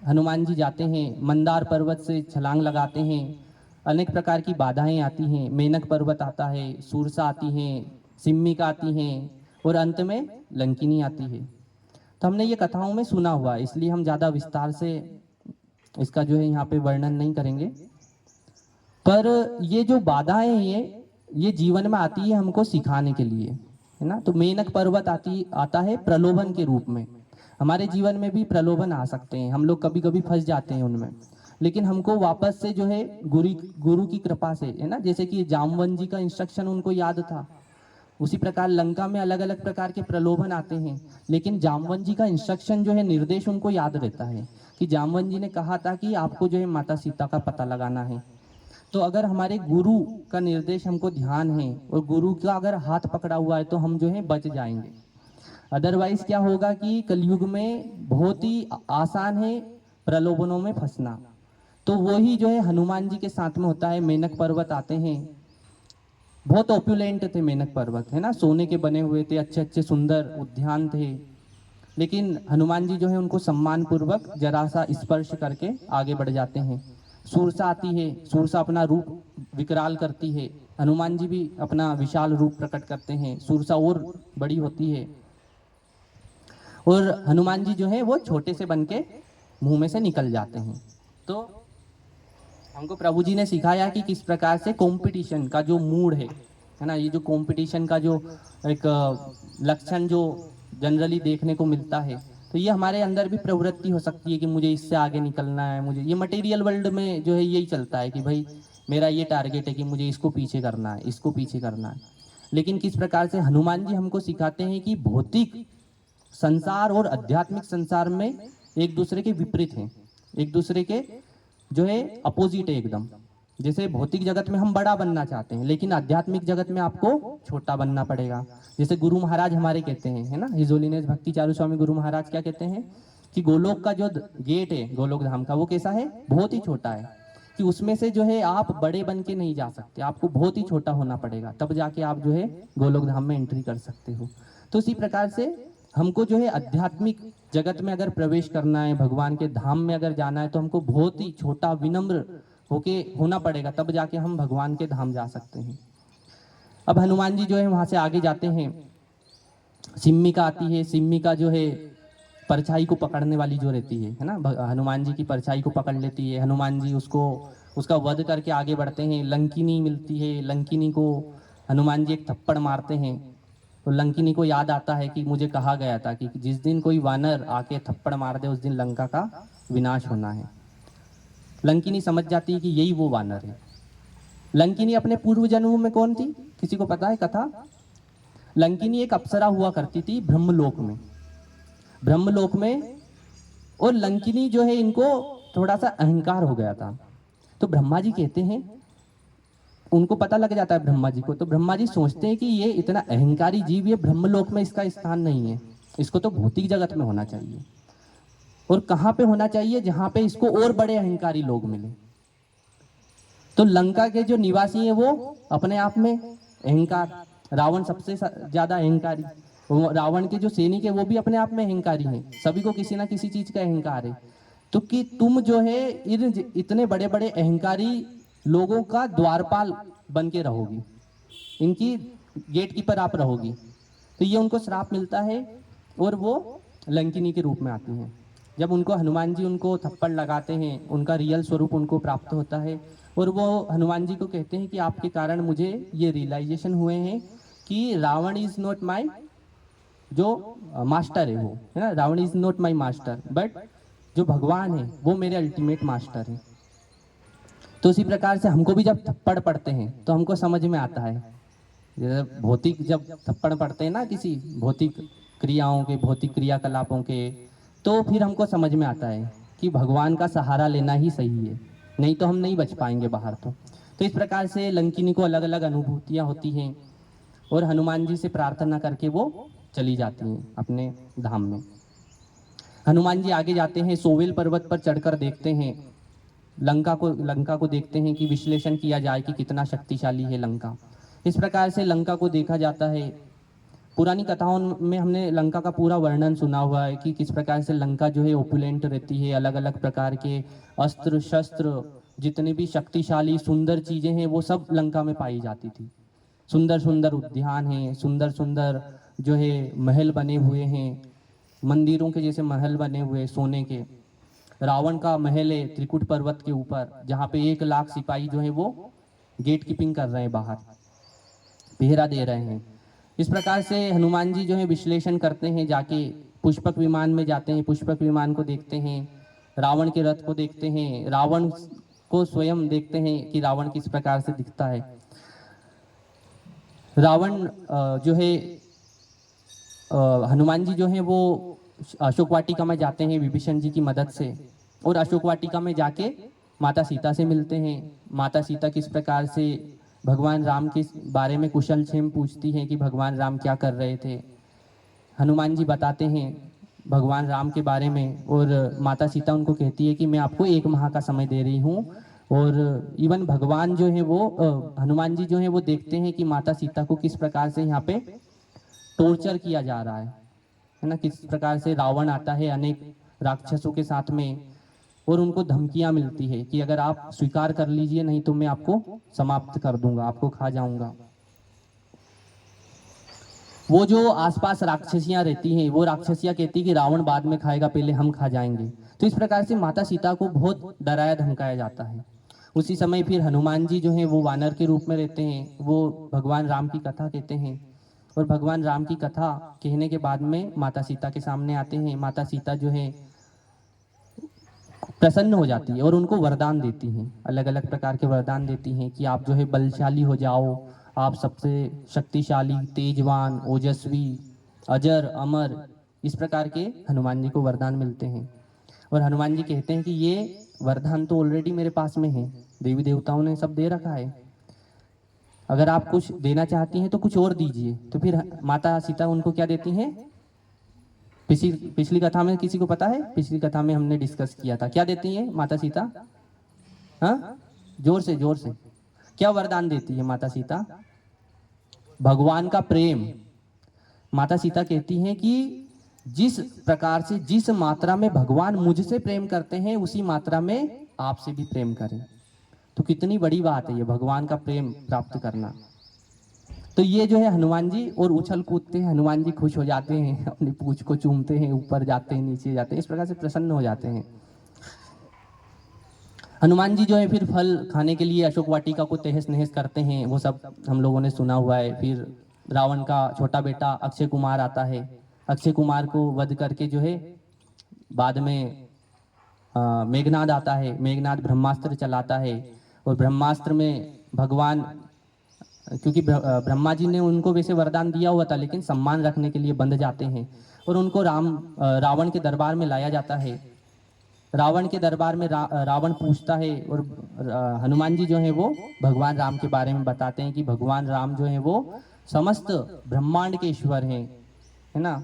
[SPEAKER 1] हनुमान जी जाते हैं, मंदार पर्वत से छलांग लगाते हैं, अनेक प्रकार की बाधाएं आती हैं, मेनक पर्वत आता है, सूरसा आती हैं, सिम्मिका आती हैं और अंत में लंकिनी आती है। तो हमने ये कथाओं में सुना हुआ है, इसलिए हम ज़्यादा विस्तार से इसका जो है यहाँ पे वर्णन नहीं करेंगे। पर ये जो बाधाएं हैं ये जीवन में आती है हमको सिखाने के लिए, है ना। तो मेनक पर्वत आता है प्रलोभन के रूप में। हमारे जीवन में भी प्रलोभन आ सकते हैं, हम लोग कभी कभी फंस जाते हैं उनमें, लेकिन हमको वापस से जो है गुरु की कृपा से, है ना, जैसे कि जामवन जी का इंस्ट्रक्शन उनको याद था, उसी प्रकार लंका में अलग अलग प्रकार के प्रलोभन आते हैं, लेकिन जामवन जी का इंस्ट्रक्शन जो है, निर्देश उनको याद रहता है कि जामवन जी ने कहा था कि आपको जो है माता सीता का पता लगाना है। तो अगर हमारे गुरु का निर्देश हमको ध्यान है और गुरु का अगर हाथ पकड़ा हुआ है तो हम जो है बच जाएंगे। अदरवाइज क्या होगा कि कलयुग में बहुत ही आसान है प्रलोभनों में फंसना। तो वही जो है हनुमान जी के साथ में होता है। मेनक पर्वत आते हैं, बहुत ऑप्युलेंट थे मेनक पर्वत, है ना, सोने के बने हुए थे, अच्छे अच्छे सुंदर उद्यान थे, लेकिन हनुमान जी जो है उनको सम्मान पूर्वक जरा सा स्पर्श करके आगे बढ़ जाते हैं। सूरसा आती है, सूरसा अपना रूप विकराल करती है, हनुमान जी भी अपना विशाल रूप प्रकट करते हैं, सूरसा और बड़ी होती है और हनुमान जी जो है वो छोटे से बन के मुंह में से निकल जाते हैं। तो हमको प्रभु जी ने सिखाया कि किस प्रकार से कंपटीशन का जो मूड है ना, ये जो कंपटीशन का जो एक लक्षण जो जनरली देखने को मिलता है, तो ये हमारे अंदर भी प्रवृत्ति हो सकती है कि मुझे इससे आगे निकलना है। मुझे ये मटेरियल वर्ल्ड में जो है यही चलता है कि भाई मेरा ये टारगेट है कि मुझे इसको पीछे करना है, इसको पीछे करना है। लेकिन किस प्रकार से हनुमान जी हमको सिखाते हैं कि भौतिक संसार और आध्यात्मिक संसार में एक दूसरे के विपरीत हैं, एक दूसरे के जो है अपोजिट है एकदम। जैसे भौतिक जगत में हम बड़ा बनना चाहते हैं, लेकिन आध्यात्मिक जगत में आपको छोटा बनना पड़ेगा। जैसे गुरु महाराज हमारे कहते हैं, है ना, हिज होलीनेस भक्ति चारू स्वामी गुरु महाराज क्या कहते हैं कि गोलोक का जो गेट है गोलोक धाम का, वो कैसा है, बहुत ही छोटा है, कि उसमें से जो है आप बड़े बन के नहीं जा सकते, आपको बहुत ही छोटा होना पड़ेगा, तब जाके आप जो है गोलोक धाम में एंट्री कर सकते हो। तो इसी प्रकार से हमको जो है आध्यात्मिक जगत में अगर प्रवेश करना है, भगवान के धाम में अगर जाना है, तो हमको बहुत ही छोटा विनम्र होके होना पड़ेगा, तब जाके हम भगवान के धाम जा सकते हैं। अब हनुमान जी जो है वहां से आगे जाते हैं, सिम्मिका आती है, सिम्मिका जो है परछाई को पकड़ने वाली जो रहती है ना, हनुमान जी की परछाई को पकड़ लेती है, हनुमान जी उसको उसका वध करके आगे बढ़ते हैं। लंकिनी मिलती है, लंकिनी को हनुमान जी एक थप्पड़ मारते हैं, तो लंकिनी को याद आता है कि मुझे कहा गया था कि जिस दिन कोई वानर आके थप्पड़ मार दे उस दिन लंका का विनाश होना है। लंकिनी समझ जाती है कि यही वो वानर है। लंकिनी अपने पूर्व जन्म में कौन थी, किसी को पता है कथा? लंकिनी एक अप्सरा हुआ करती थी ब्रह्मलोक में, ब्रह्मलोक में। और लंकिनी जो है इनको थोड़ा सा अहंकार हो गया था, तो ब्रह्मा जी कहते हैं, उनको पता लग जाता है ब्रह्मा जी को, तो ब्रह्मा जी सोचते हैं कि ये इतना अहंकारी जीव, ये ब्रह्मलोक में इसका स्थान नहीं है, इसको तो भौतिक जगत में होना चाहिए। और कहाँ पे होना चाहिए, जहां पे इसको और बड़े अहंकारी लोग मिले। तो लंका के जो निवासी हैं वो अपने आप में अहंकार, रावण सबसे ज्यादा अहंकारी, रावण के जो सैनिक है वो भी अपने आप में अहंकारी हैं, सभी को किसी ना किसी चीज का अहंकार है। तो कि तुम जो है इतने बड़े बड़े अहंकारी लोगों का द्वारपाल बन के रहोगी, इनकी गेट कीपर आप रहोगी। तो ये उनको श्राप मिलता है और वो लंकिनी के रूप में आती हैं। जब उनको हनुमान जी उनको थप्पड़ लगाते हैं, उनका रियल स्वरूप उनको प्राप्त होता है और वो हनुमान जी को कहते हैं कि आपके कारण मुझे ये रियलाइजेशन हुए हैं कि रावण इज नॉट माई जो मास्टर है, वो है ना, Ravan is not my master, but जो भगवान है वो मेरे अल्टीमेट मास्टर है। तो उसी प्रकार से हमको भी जब थप्पड़ पड़ते हैं तो हमको समझ में आता है, जैसे भौतिक जब थप्पड़ पड़ते हैं ना किसी भौतिक क्रियाओं के, भौतिक क्रियाकलापों के, तो फिर हमको समझ में आता है कि भगवान का सहारा लेना ही सही है, नहीं तो हम नहीं बच पाएंगे बाहर। तो इस प्रकार से लंकिनी को अलग अलग अनुभूतियाँ होती हैं और हनुमान जी से प्रार्थना करके वो चली जाती हैं अपने धाम में। हनुमान जी आगे जाते हैं, सोवेल पर्वत पर चढ़कर देखते हैं लंका को देखते हैं कि विश्लेषण किया जाए कि कितना शक्तिशाली है लंका। इस प्रकार से लंका को देखा जाता है। पुरानी कथाओं में हमने लंका का पूरा वर्णन सुना हुआ है कि किस प्रकार से लंका जो है ओपुलेंट रहती है, अलग अलग प्रकार के अस्त्र शस्त्र, जितने भी शक्तिशाली सुंदर चीजें हैं वो सब लंका में पाई जाती थी। सुंदर सुंदर उद्यान हैं, सुंदर सुंदर जो है महल बने हुए हैं, मंदिरों के जैसे महल बने हुए सोने के। रावण का महल है त्रिकुट पर्वत के ऊपर, जहाँ पे 1 लाख सिपाही जो है वो गेट कीपिंग कर रहे हैं, बाहर पहरा दे रहे हैं। इस प्रकार से हनुमान जी जो है विश्लेषण करते हैं, जाके पुष्पक विमान में जाते हैं, पुष्पक विमान को देखते हैं, रावण के रथ को देखते हैं, रावण को स्वयं देखते हैं कि रावण किस प्रकार से दिखता है। रावण जो है हनुमान जी जो है वो अशोक वाटिका में जाते हैं विभीषण जी की मदद से, और अशोक वाटिका में जाके माता सीता से मिलते हैं। माता सीता किस प्रकार से भगवान राम के बारे में कुशल क्षेम पूछती हैं कि भगवान राम क्या कर रहे थे। हनुमान जी बताते हैं भगवान राम के बारे में, और माता सीता उनको कहती है कि मैं आपको 1 माह का समय दे रही हूँ। और इवन भगवान जो है वो हनुमान जी जो है वो देखते हैं कि माता सीता को किस प्रकार से यहाँ पे टॉर्चर किया जा रहा है ना, किस प्रकार से रावण आता है अनेक राक्षसों के साथ में और उनको धमकियां मिलती है कि अगर आप स्वीकार कर लीजिए नहीं तो मैं आपको समाप्त कर दूंगा, आपको खा जाऊंगा। वो जो आसपास राक्षसियां रहती हैं वो राक्षसियां कहती है कि रावण बाद में खाएगा, पहले हम खा जाएंगे। तो इस प्रकार से माता सीता को बहुत डराया धमकाया जाता है। उसी समय फिर हनुमान जी जो है वो वानर के रूप में रहते हैं, वो भगवान राम की कथा कहते हैं, और भगवान राम की कथा कहने के बाद में माता सीता के सामने आते हैं। माता सीता जो है प्रसन्न हो जाती है और उनको वरदान देती हैं, अलग अलग प्रकार के वरदान देती हैं कि आप जो है बलशाली हो जाओ, आप सबसे शक्तिशाली, तेजवान, ओजस्वी, अजर, अमर, इस प्रकार के हनुमान जी को वरदान मिलते हैं। और हनुमान जी कहते हैं कि ये वरदान तो ऑलरेडी मेरे पास में है, देवी देवताओं ने सब दे रखा है, अगर आप कुछ देना चाहती हैं तो कुछ और दीजिए। तो फिर माता सीता उनको क्या देती हैं, पिछली कथा में किसी को पता है, पिछली कथा में हमने डिस्कस किया था, क्या देती है माता सीता? हाँ, जोर से क्या वरदान देती है माता सीता? भगवान का प्रेम। माता सीता कहती हैं कि जिस प्रकार से, जिस मात्रा में भगवान मुझसे प्रेम करते हैं उसी मात्रा में आपसे भी प्रेम करें। तो कितनी बड़ी बात है ये, भगवान का प्रेम प्राप्त करना। तो ये जो है हनुमान जी, और उछल कूदते हैं हनुमान जी, खुश हो जाते हैं, अपनी पूंछ को चूमते हैं, ऊपर जाते हैं, नीचे जाते हैं, इस प्रकार से प्रसन्न हो जाते हैं। हनुमान जी जो है फिर फल खाने के लिए अशोक वाटिका को तहस नहस करते हैं, वो सब हम लोगों ने सुना हुआ है। फिर रावण का छोटा बेटा अक्षय कुमार आता है, अक्षय कुमार को वध करके जो है बाद में मेघनाद आता है, मेघनाद ब्रह्मास्त्र चलाता है, और ब्रह्मास्त्र में भगवान, क्योंकि ब्रह्मा जी ने उनको वैसे वरदान दिया हुआ था लेकिन सम्मान रखने के लिए बंध जाते हैं, और उनको रावण के दरबार में लाया जाता है। रावण के दरबार में रावण पूछता है, और हनुमान जी जो है वो भगवान राम के बारे में बताते हैं कि भगवान राम जो है वो समस्त ब्रह्मांड के ईश्वर हैं, है ना।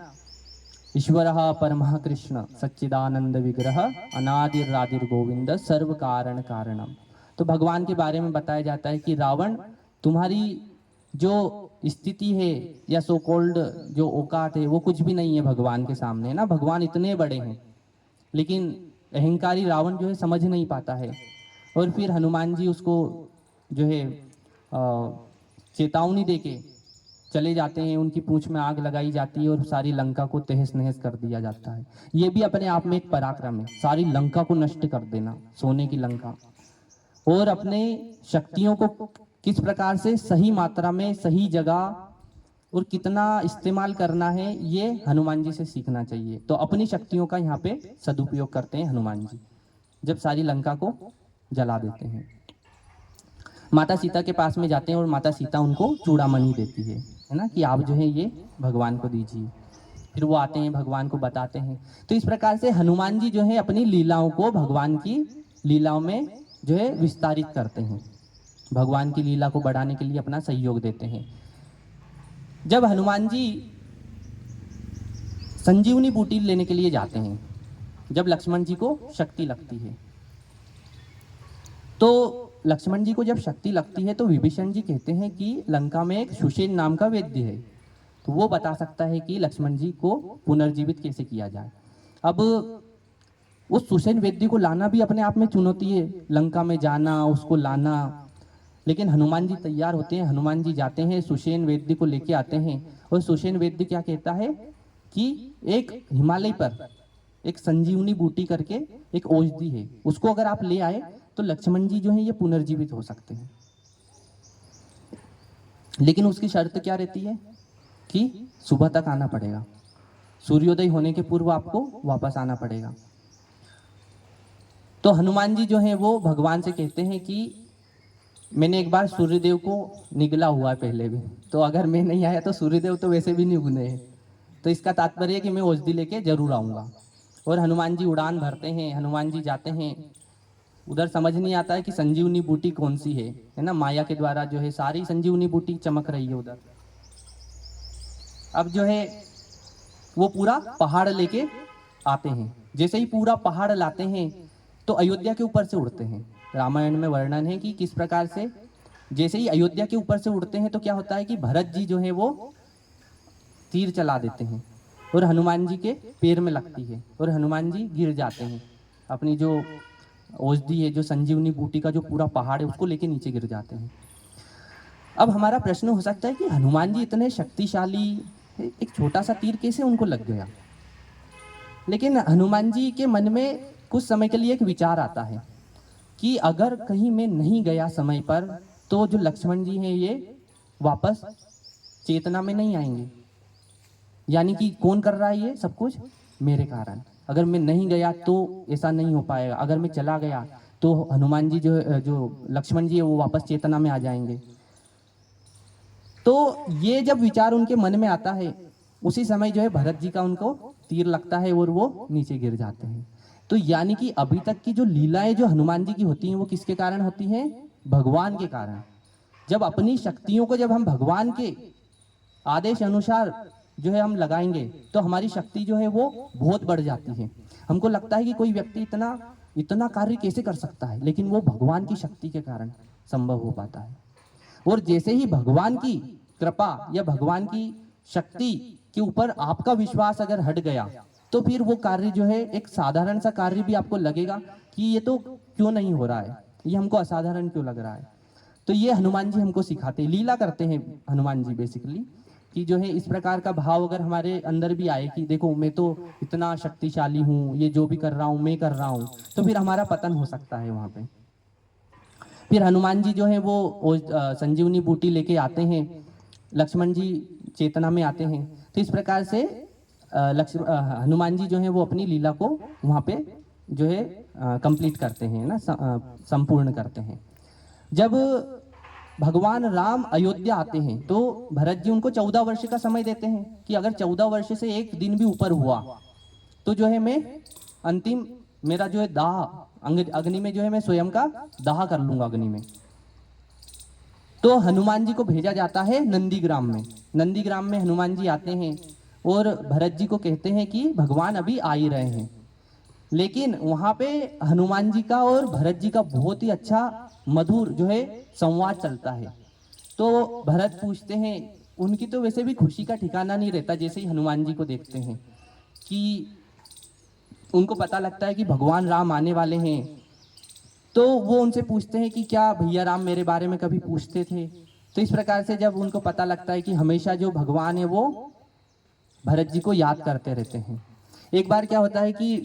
[SPEAKER 1] ईश्वर परमः कृष्ण सच्चिदानंद विग्रह अनादिरादिर गोविंद सर्व कारण कारणम। तो भगवान के बारे में बताया जाता है कि रावण, तुम्हारी जो स्थिति है या सो कॉल्ड जो औकात है वो कुछ भी नहीं है भगवान के सामने, ना। भगवान इतने बड़े हैं लेकिन अहंकारी रावण जो है समझ नहीं पाता है, और फिर हनुमान जी उसको जो है चेतावनी देके चले जाते हैं। उनकी पूंछ में आग लगाई जाती है और सारी लंका को तहस नहस कर दिया जाता है। ये भी अपने आप में एक पराक्रम है, सारी लंका को नष्ट कर देना, सोने की लंका। और अपने शक्तियों को किस प्रकार से सही मात्रा में सही जगह और कितना इस्तेमाल करना है, ये हनुमान जी से सीखना चाहिए। तो अपनी शक्तियों का यहाँ पे सदुपयोग करते हैं हनुमान जी, जब सारी लंका को जला देते हैं। माता सीता के पास में जाते हैं और माता सीता उनको चूड़ामणि देती है ना, कि आप जो है ये भगवान को दीजिए। फिर वो आते हैं, भगवान को बताते हैं। तो इस प्रकार से हनुमान जी जो है अपनी लीलाओं को भगवान की लीलाओं में जो है विस्तारित करते हैं, भगवान की लीला को बढ़ाने के लिए अपना सहयोग देते हैं। जब हनुमान जी संजीवनी बूटी लेने के लिए जाते हैं, जब लक्ष्मण जी को शक्ति लगती है, तो लक्ष्मण जी को जब शक्ति लगती है तो विभीषण जी कहते हैं कि लंका में एक सुषेण नाम का वैद्य है, तो वो बता सकता है कि लक्ष्मण जी को पुनर्जीवित कैसे किया जाए। अब उस सुषेण वैद्य को लाना भी अपने आप में चुनौती है, लंका में जाना, उसको लाना। लेकिन हनुमान जी तैयार होते हैं, हनुमान जी जाते हैं, सुषेण वैद्य को लेके आते हैं। और सुषेण वैद्य क्या कहता है कि एक हिमालय पर एक संजीवनी बूटी करके एक औषधि है, उसको अगर आप ले आए तो लक्ष्मण जी जो है ये पुनर्जीवित हो सकते हैं। लेकिन उसकी शर्त क्या रहती है कि सुबह तक आना पड़ेगा, सूर्योदय होने के पूर्व आपको वापस आना पड़ेगा। तो हनुमान जी जो है वो भगवान से कहते हैं कि मैंने एक बार सूर्यदेव को निगला हुआ है पहले भी, तो अगर मैं नहीं आया तो सूर्यदेव तो वैसे भी नहीं उगने हैं, तो इसका तात्पर्य है कि मैं औषधि लेके जरूर आऊँगा। और हनुमान जी उड़ान भरते हैं, हनुमान जी जाते हैं। उधर समझ नहीं आता है कि संजीवनी बूटी कौन सी है ना, माया के द्वारा जो है सारी संजीवनी बूटी चमक रही है उधर। अब जो है वो पूरा पहाड़ लेके आते हैं। जैसे ही पूरा पहाड़ लाते हैं तो अयोध्या के ऊपर से उड़ते हैं। रामायण में वर्णन है कि किस प्रकार से जैसे ही अयोध्या के ऊपर से उड़ते हैं तो क्या होता है कि भरत जी जो है वो तीर चला देते हैं और हनुमान जी के पैर में लगती है और हनुमान जी गिर जाते हैं। अपनी जो औषधि है, जो संजीवनी बूटी का जो पूरा पहाड़ है, उसको लेके नीचे गिर जाते हैं। अब हमारा प्रश्न हो सकता है कि हनुमान जी इतने शक्तिशाली, एक छोटा सा तीर कैसे उनको लग गया। लेकिन हनुमान जी के मन में कुछ समय के लिए एक विचार आता है कि अगर कहीं मैं नहीं गया समय पर तो जो लक्ष्मण जी हैं ये वापस चेतना में नहीं आएंगे। यानी कि कौन कर रहा है ये सब कुछ, मेरे कारण। अगर मैं नहीं गया तो ऐसा नहीं हो पाएगा, अगर मैं चला गया तो हनुमान जी जो लक्ष्मण जी है वो वापस चेतना में आ जाएंगे। तो ये जब विचार उनके मन में आता है उसी समय जो है भरत जी का उनको तीर लगता है और वो नीचे गिर जाते हैं। तो यानी कि अभी तक की जो लीलाएं जो हनुमान जी की होती हैं वो किसके कारण होती हैं, भगवान के कारण। जब अपनी शक्तियों को जब हम भगवान के आदेश अनुसार जो है हम लगाएंगे तो हमारी शक्ति जो है वो बहुत बढ़ जाती है। हमको लगता है कि कोई व्यक्ति इतना इतना कार्य कैसे कर सकता है, लेकिन वो भगवान की शक्ति के कारण संभव हो पाता है। और जैसे ही भगवान की कृपा या भगवान की शक्ति के ऊपर आपका विश्वास अगर हट गया तो फिर वो कार्य जो है एक साधारण सा कार्य भी आपको लगेगा कि ये तो क्यों नहीं हो रहा है, ये हमको असाधारण क्यों लग रहा है। तो ये हनुमान जी हमको सिखाते हैं, लीला करते हैं हनुमान जी बेसिकली, कि जो है इस प्रकार का भाव अगर हमारे अंदर भी आए कि देखो मैं तो इतना शक्तिशाली हूँ, ये जो भी कर रहा हूँ मैं कर रहा हूँ, तो फिर हमारा पतन हो सकता है वहाँ पे। फिर हनुमान जी जो है वो संजीवनी बूटी लेके आते हैं, लक्ष्मण जी चेतना में आते हैं। तो इस प्रकार से हनुमान जी जो है वो अपनी लीला को वहाँ पे जो है कंप्लीट करते हैं ना, संपूर्ण करते हैं। जब भगवान राम अयोध्या आते हैं तो भरत जी उनको 14 वर्ष का समय देते हैं कि अगर 14 वर्ष से एक दिन भी ऊपर हुआ तो जो है मैं अंतिम मेरा जो है दाह अग्नि में जो है मैं स्वयं का दाह कर लूंगा अग्नि में। तो हनुमान जी को भेजा जाता है नंदीग्राम में। नंदीग्राम में हनुमान जी आते हैं और भरत जी को कहते हैं कि भगवान अभी आ ही रहे हैं। लेकिन वहां पे हनुमान जी का और भरत जी का बहुत ही अच्छा मधुर जो है संवाद चलता है। तो भरत पूछते हैं, उनकी तो वैसे भी खुशी का ठिकाना नहीं रहता जैसे ही हनुमान जी को देखते हैं कि उनको पता लगता है कि भगवान राम आने वाले हैं, तो वो उनसे पूछते हैं कि क्या भैया राम मेरे बारे में कभी पूछते थे। तो इस प्रकार से जब उनको पता लगता है कि हमेशा जो भगवान है वो भरत जी को याद करते रहते हैं। एक बार क्या होता है कि